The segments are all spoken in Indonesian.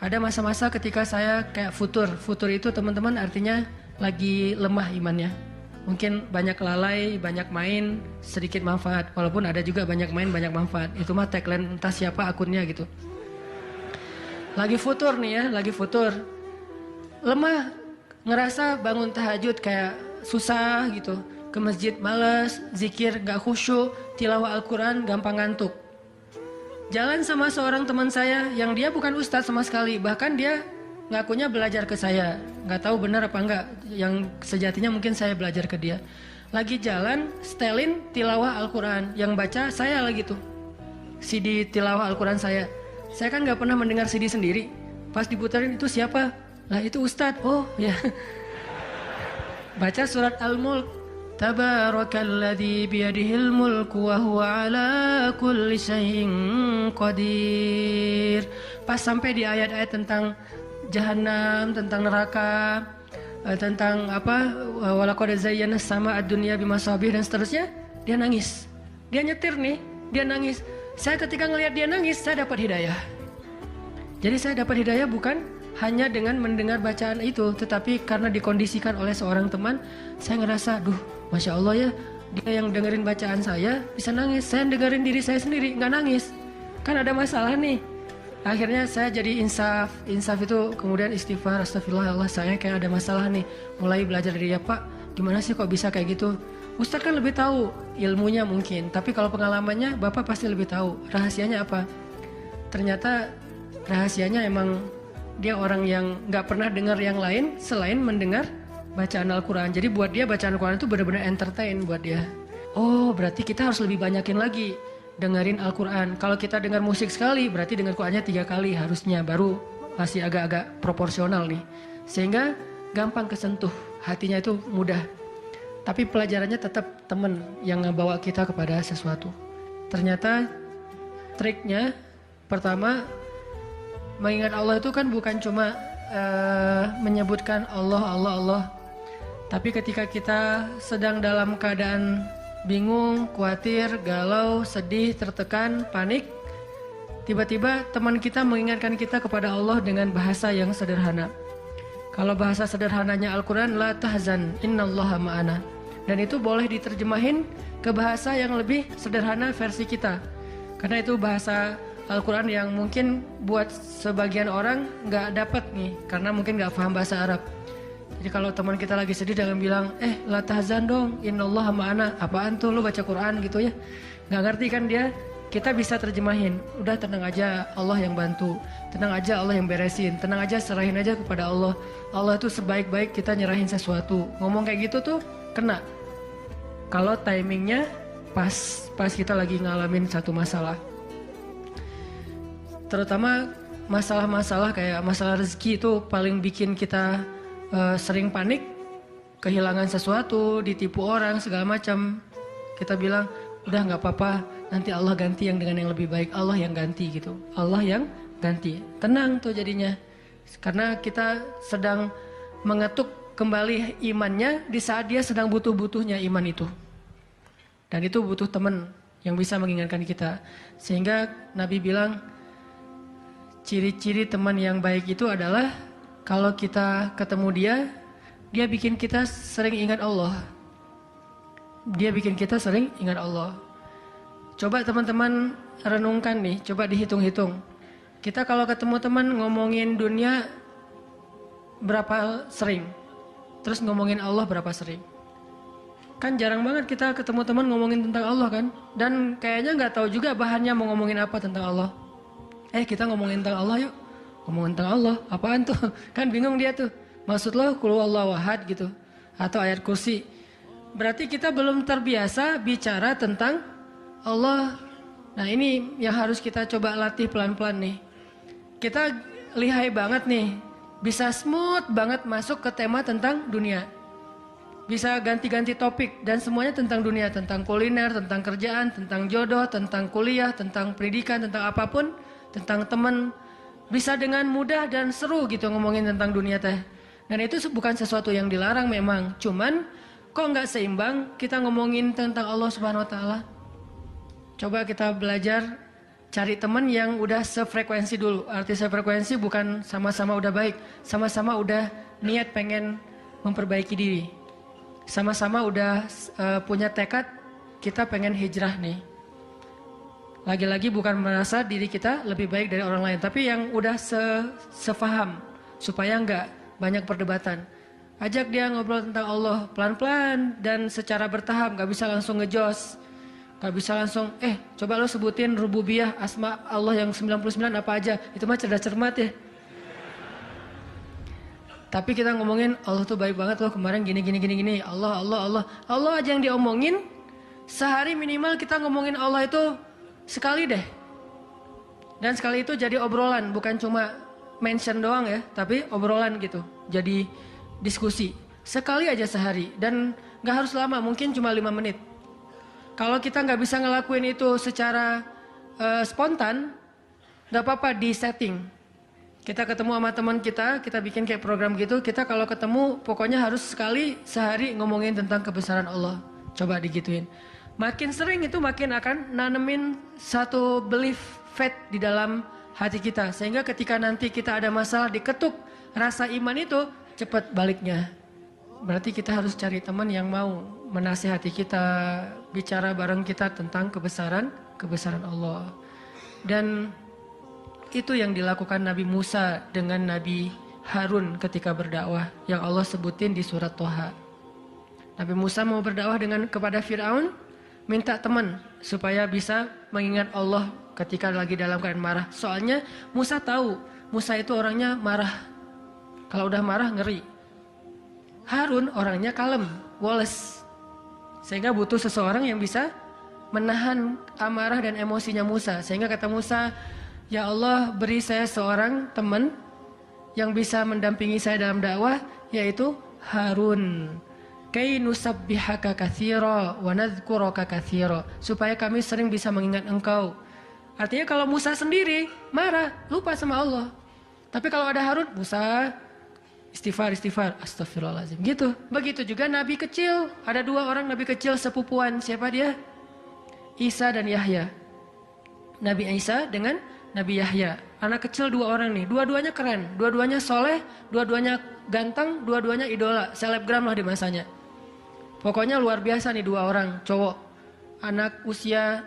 Ada masa-masa ketika saya kayak futur. Futur itu teman-teman artinya lagi lemah imannya. Mungkin banyak lalai, banyak main, sedikit manfaat. Walaupun ada juga banyak main, banyak manfaat. Itu mah tagline entah siapa akunnya gitu. Lagi futur nih ya, lagi futur. Lemah, ngerasa bangun tahajud kayak susah gitu. Ke masjid males, zikir gak khusyuk, tilawah Al-Quran gampang ngantuk. Jalan sama seorang teman saya yang dia bukan ustadz sama sekali. Bahkan dia ngakunya belajar ke saya. Nggak tahu benar apa enggak. Yang sejatinya mungkin saya belajar ke dia. Lagi jalan, setelin tilawah Al-Quran. Yang baca saya lagi tuh. CD tilawah Al-Quran saya. Saya kan nggak pernah mendengar CD sendiri. Pas diputarin itu siapa? Lah itu ustadz. Oh ya. Baca surat Al-Mulk. Tabarakalladzi biyadihil mulku wa huwa ala kulli syai'in qadir. Pas sampai di ayat-ayat tentang jahanam, tentang neraka, tentang apa? Walaqad zayyana sama ad-dunya bimasabih dan seterusnya, dia nangis. Dia nyetir nih, dia nangis. Saya ketika ngelihat dia nangis, saya dapat hidayah. Jadi saya dapat hidayah bukan hanya dengan mendengar bacaan itu, tetapi karena dikondisikan oleh seorang teman, saya ngerasa, duh, Masya Allah ya, dia yang dengerin bacaan saya bisa nangis. Saya dengerin diri saya sendiri, nggak nangis. Kan ada masalah nih. Akhirnya saya jadi insaf. Insaf itu kemudian istighfar, astagfirullah, Allah saya kayak ada masalah nih. Mulai belajar dari dia, Pak, gimana sih kok bisa kayak gitu? Ustadz kan lebih tahu ilmunya mungkin, tapi kalau pengalamannya Bapak pasti lebih tahu. Rahasianya apa? Ternyata rahasianya emang dia orang yang nggak pernah dengar yang lain selain mendengar bacaan Al-Quran. Jadi buat dia bacaan Al-Quran itu benar-benar entertain buat dia. Oh berarti kita harus lebih banyakin lagi dengerin Al-Quran. Kalau kita dengar musik sekali berarti dengar Qurannya 3 kali harusnya. Baru masih agak-agak proporsional nih. Sehingga gampang kesentuh. Hatinya itu mudah. Tapi pelajarannya tetap teman yang ngebawa kita kepada sesuatu. Ternyata triknya pertama, mengingat Allah itu kan bukan cuma menyebutkan Allah. Tapi ketika kita sedang dalam keadaan bingung, khawatir, galau, sedih, tertekan, panik, tiba-tiba teman kita mengingatkan kita kepada Allah dengan bahasa yang sederhana. Kalau bahasa sederhananya Al-Quran, la tahzan, innallaha ma'ana. Dan itu boleh diterjemahin ke bahasa yang lebih sederhana versi kita. Karena itu bahasa Al-Quran yang mungkin buat sebagian orang nggak dapat nih, karena mungkin nggak paham bahasa Arab. Jadi kalau teman kita lagi sedih jangan bilang, la tahzan dong, innallaha ma'ana. Apaan tuh lu baca Quran gitu ya? Nggak ngerti kan dia? Kita bisa terjemahin, udah tenang aja, Allah yang bantu. Tenang aja, Allah yang beresin. Tenang aja, serahin aja kepada Allah. Allah itu sebaik-baik kita nyerahin sesuatu. Ngomong kayak gitu tuh kena. Kalau timingnya pas kita lagi ngalamin satu masalah. Terutama masalah-masalah kayak masalah rezeki itu paling bikin kita sering panik, kehilangan sesuatu, ditipu orang, segala macam. Kita bilang, udah nggak apa-apa, nanti Allah ganti yang dengan yang lebih baik. Allah yang ganti gitu. Allah yang ganti. Tenang tuh jadinya. Karena kita sedang mengetuk kembali imannya di saat dia sedang butuh-butuhnya iman itu. Dan itu butuh teman yang bisa mengingatkan kita. Sehingga Nabi bilang, ciri-ciri teman yang baik itu adalah kalau kita ketemu dia bikin kita sering ingat Allah. Dia bikin kita sering ingat Allah. Coba teman-teman renungkan nih, coba dihitung-hitung. Kita kalau ketemu teman ngomongin dunia berapa sering? Terus ngomongin Allah berapa sering? Kan jarang banget kita ketemu teman ngomongin tentang Allah kan? Dan kayaknya nggak tahu juga bahannya mau ngomongin apa tentang Allah. Kita ngomongin tentang Allah yuk. Ngomongin tentang Allah, apaan tuh? Kan bingung dia tuh. Maksud lo qul huwallahu ahad gitu. Atau ayat kursi. Berarti kita belum terbiasa bicara tentang Allah. Nah ini yang harus kita coba latih pelan-pelan nih. Kita lihai banget nih. Bisa smooth banget masuk ke tema tentang dunia. Bisa ganti-ganti topik. Dan semuanya tentang dunia. Tentang kuliner, tentang kerjaan, tentang jodoh, tentang kuliah, tentang pendidikan, tentang apapun. Tentang teman. Bisa dengan mudah dan seru gitu ngomongin tentang dunia teh. Dan itu bukan sesuatu yang dilarang memang. Cuman kok nggak seimbang kita ngomongin tentang Allah Subhanahu Wa Taala. Coba kita belajar cari teman yang udah sefrekuensi dulu. Arti sefrekuensi bukan sama-sama udah baik, sama-sama udah niat pengen memperbaiki diri. Sama-sama udah punya tekad kita pengen hijrah nih. Lagi-lagi bukan merasa diri kita lebih baik dari orang lain, tapi yang udah sefaham supaya nggak banyak perdebatan. Ajak dia ngobrol tentang Allah pelan-pelan dan secara bertahap, nggak bisa langsung ngejos. Gak bisa langsung, coba lo sebutin rububiyah asma Allah yang 99 apa aja. Itu mah cerdas cermat ya. Tapi kita ngomongin Allah tuh baik banget loh, kemarin gini. Allah aja yang diomongin. Sehari minimal kita ngomongin Allah itu sekali deh. Dan sekali itu jadi obrolan, bukan cuma mention doang ya, tapi obrolan gitu. Jadi diskusi. Sekali aja sehari dan gak harus lama, mungkin cuma 5 menit. Kalau kita nggak bisa ngelakuin itu secara spontan, nggak apa-apa di setting. Kita ketemu sama teman kita bikin kayak program gitu. Kita kalau ketemu pokoknya harus sekali sehari ngomongin tentang kebesaran Allah. Coba digituin. Makin sering itu makin akan nanemin satu belief faith di dalam hati kita. Sehingga ketika nanti kita ada masalah diketuk rasa iman itu cepat baliknya. Berarti kita harus cari teman yang mau menasihati kita, bicara bareng kita tentang kebesaran Allah. Dan itu yang dilakukan Nabi Musa dengan Nabi Harun ketika berdakwah yang Allah sebutin di surat Toha. Nabi Musa mau berdakwah kepada Fir'aun, minta teman supaya bisa mengingat Allah ketika lagi dalam keadaan marah. Soalnya Musa tahu, Musa itu orangnya marah. Kalau udah marah ngeri. Harun orangnya kalem, woles. Sehingga butuh seseorang yang bisa menahan amarah dan emosinya Musa. Sehingga kata Musa, ya Allah beri saya seorang teman yang bisa mendampingi saya dalam dakwah, yaitu Harun. Kay nusabbihaka katsira wa nadhkuraka katsira. Supaya kami sering bisa mengingat engkau. Artinya kalau Musa sendiri marah, lupa sama Allah. Tapi kalau ada Harun, Musa istighfar, astagfirullahaladzim. Gitu. Begitu juga Nabi kecil. Ada 2 orang Nabi kecil sepupuan. Siapa dia? Isa dan Yahya. Nabi Isa dengan Nabi Yahya. Anak kecil 2 orang nih. Dua-duanya keren. Dua-duanya soleh. Dua-duanya ganteng. Dua-duanya idola. Selebgram lah di masanya. Pokoknya luar biasa nih 2 orang. Cowok. Anak usia,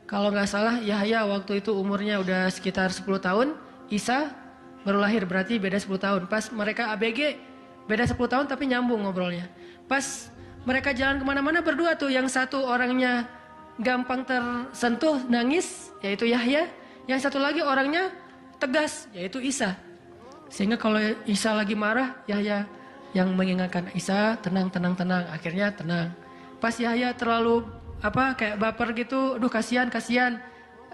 kalau nggak salah Yahya waktu itu umurnya udah sekitar 10 tahun. Isa baru lahir, berarti beda 10 tahun. Pas mereka ABG, beda 10 tahun tapi nyambung ngobrolnya. Pas mereka jalan kemana-mana berdua tuh, yang satu orangnya gampang tersentuh, nangis, yaitu Yahya. Yang satu lagi orangnya tegas, yaitu Isa. Sehingga kalau Isa lagi marah, Yahya yang mengingatkan, Isa tenang. Akhirnya tenang. Pas Yahya terlalu kayak baper gitu, aduh kasihan.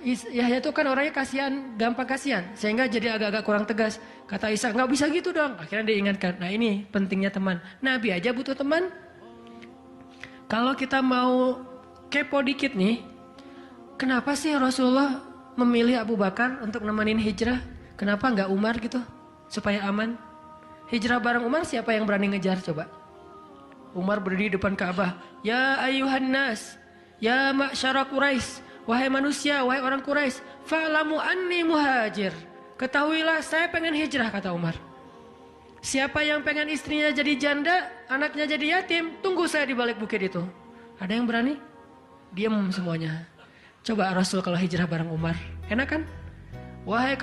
Yahya itu kan orangnya kasihan, gampang kasihan, sehingga jadi agak-agak kurang tegas. Kata Isa, nggak bisa gitu dong. Akhirnya diingatkan. Nah ini pentingnya teman. Nabi aja butuh teman. Kalau kita mau kepo dikit nih, kenapa sih Rasulullah memilih Abu Bakar untuk nemenin hijrah? Kenapa nggak Umar gitu, supaya aman? Hijrah bareng Umar, siapa yang berani ngejar coba? Umar berdiri depan Ka'bah. Ya ayuhan nas, ya ma'syara Quraisy. Wahai manusia, wahai orang Quraisy, fa'lamu anni muhajir. Ketahuilah saya pengen hijrah, kata Umar. Siapa yang pengen istrinya jadi janda, anaknya jadi yatim, tunggu saya di balik bukit itu. Ada yang berani? Diam semuanya. Coba Rasul kalau hijrah bareng Umar, enak kan? Wahai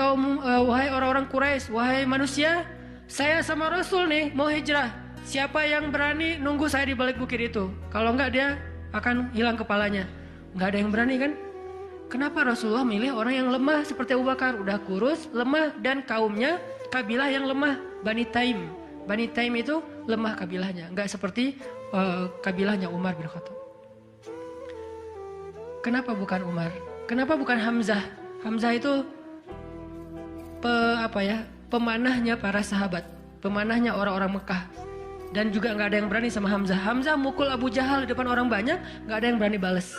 orang-orang Quraisy, wahai manusia, saya sama Rasul nih mau hijrah. Siapa yang berani nunggu saya di balik bukit itu? Kalau enggak dia akan hilang kepalanya. Enggak ada yang berani kan? Kenapa Rasulullah milih orang yang lemah seperti Abu Bakar? Udah kurus, lemah, dan kaumnya kabilah yang lemah, Bani Taim. Bani Taim itu lemah kabilahnya, enggak seperti kabilahnya Umar bin Khattab. Kenapa bukan Umar? Kenapa bukan Hamzah? Hamzah itu pemanahnya para sahabat, pemanahnya orang-orang Mekah. Dan juga enggak ada yang berani sama Hamzah. Hamzah mukul Abu Jahal di depan orang banyak, enggak ada yang berani balas.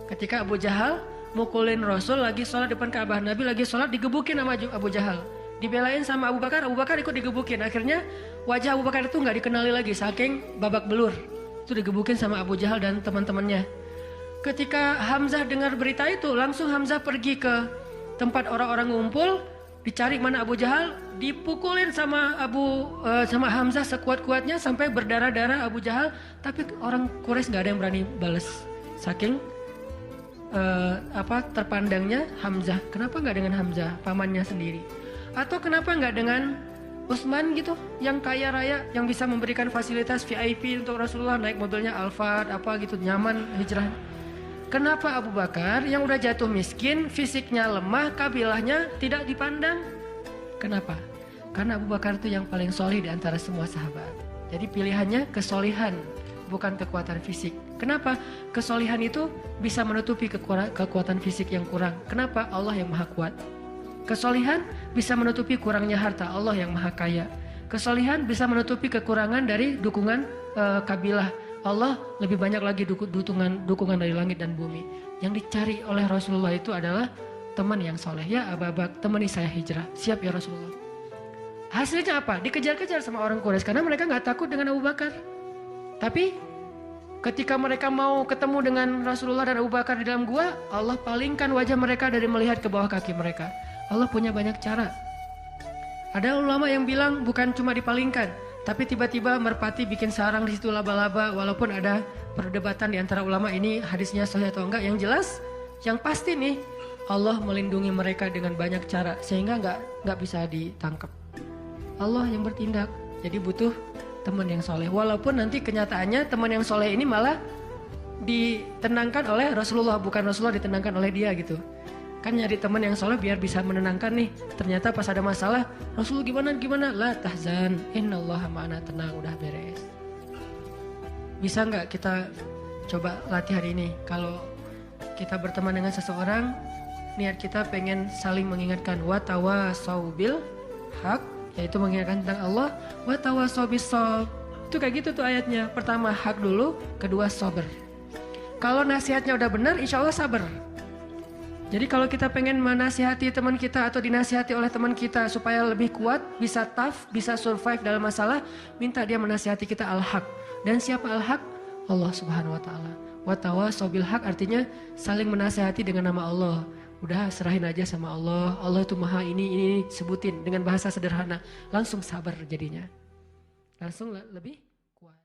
Ketika Abu Jahal mukulin Rasul lagi sholat depan Ka'bah, Nabi lagi sholat digebukin sama Abu Jahal. Dibelain sama Abu Bakar ikut digebukin. Akhirnya wajah Abu Bakar itu nggak dikenali lagi, saking babak belur. Itu digebukin sama Abu Jahal dan teman-temannya. Ketika Hamzah dengar berita itu, langsung Hamzah pergi ke tempat orang-orang ngumpul, dicari mana Abu Jahal, dipukulin sama sama Hamzah sekuat-kuatnya sampai berdarah-darah Abu Jahal, tapi orang Quraisy nggak ada yang berani balas. Saking terpandangnya Hamzah. Kenapa nggak dengan Hamzah, pamannya sendiri? Atau kenapa nggak dengan Utsman gitu, yang kaya raya, yang bisa memberikan fasilitas VIP untuk Rasulullah, naik mobilnya Alphard apa gitu, nyaman hijrah. Kenapa Abu Bakar yang udah jatuh miskin, fisiknya lemah, kabilahnya tidak dipandang? Kenapa? Karena Abu Bakar itu yang paling solih di antara semua sahabat. Jadi pilihannya kesolihan, bukan kekuatan fisik. Kenapa? Kesolihan itu bisa menutupi kekuatan fisik yang kurang. Kenapa? Allah yang maha kuat. Kesolihan bisa menutupi kurangnya harta, Allah yang maha kaya. Kesolihan bisa menutupi kekurangan dari dukungan kabilah, Allah lebih banyak lagi dukungan dari langit dan bumi. Yang dicari oleh Rasulullah itu adalah teman yang soleh. Ya Abu Bakar, temani saya hijrah. Siap ya Rasulullah. Hasilnya apa? Dikejar-kejar sama orang Quraisy karena mereka nggak takut dengan Abu Bakar. Tapi ketika mereka mau ketemu dengan Rasulullah dan Abu Bakar di dalam gua, Allah palingkan wajah mereka dari melihat ke bawah kaki mereka. Allah punya banyak cara. Ada ulama yang bilang bukan cuma dipalingkan, tapi tiba-tiba merpati bikin sarang di situ laba-laba. Walaupun ada perdebatan di antara ulama ini hadisnya sahih atau enggak. Yang jelas, yang pasti nih, Allah melindungi mereka dengan banyak cara sehingga nggak bisa ditangkap. Allah yang bertindak. Jadi butuh teman yang soleh. Walaupun nanti kenyataannya teman yang soleh ini malah ditenangkan oleh Rasulullah, bukan Rasulullah ditenangkan oleh dia gitu. Kan nyari teman yang soleh biar bisa menenangkan nih. Ternyata pas ada masalah, Rasul gimana? La tahzan, innallaha ma'ana, tenang, udah beres. Bisa nggak kita coba latihan ini? Kalau kita berteman dengan seseorang, niat kita pengen saling mengingatkan. Wa tawasau bil haq, yaitu mengingatkan tentang Allah. Wa tawasau bis sabr. Itu kayak gitu tuh ayatnya. Pertama hak dulu, kedua sabar. Kalau nasihatnya udah benar, insya Allah sabar. Jadi kalau kita pengen menasihati teman kita atau dinasihati oleh teman kita supaya lebih kuat, bisa tough, bisa survive dalam masalah, minta dia menasihati kita al-haq. Dan siapa al-haq? Allah Subhanahu wa taala. Wa tawasau bil haq artinya saling menasihati dengan nama Allah. Udah serahin aja sama Allah. Allah itu maha ini sebutin dengan bahasa sederhana. Langsung sabar jadinya. Langsung lebih kuat.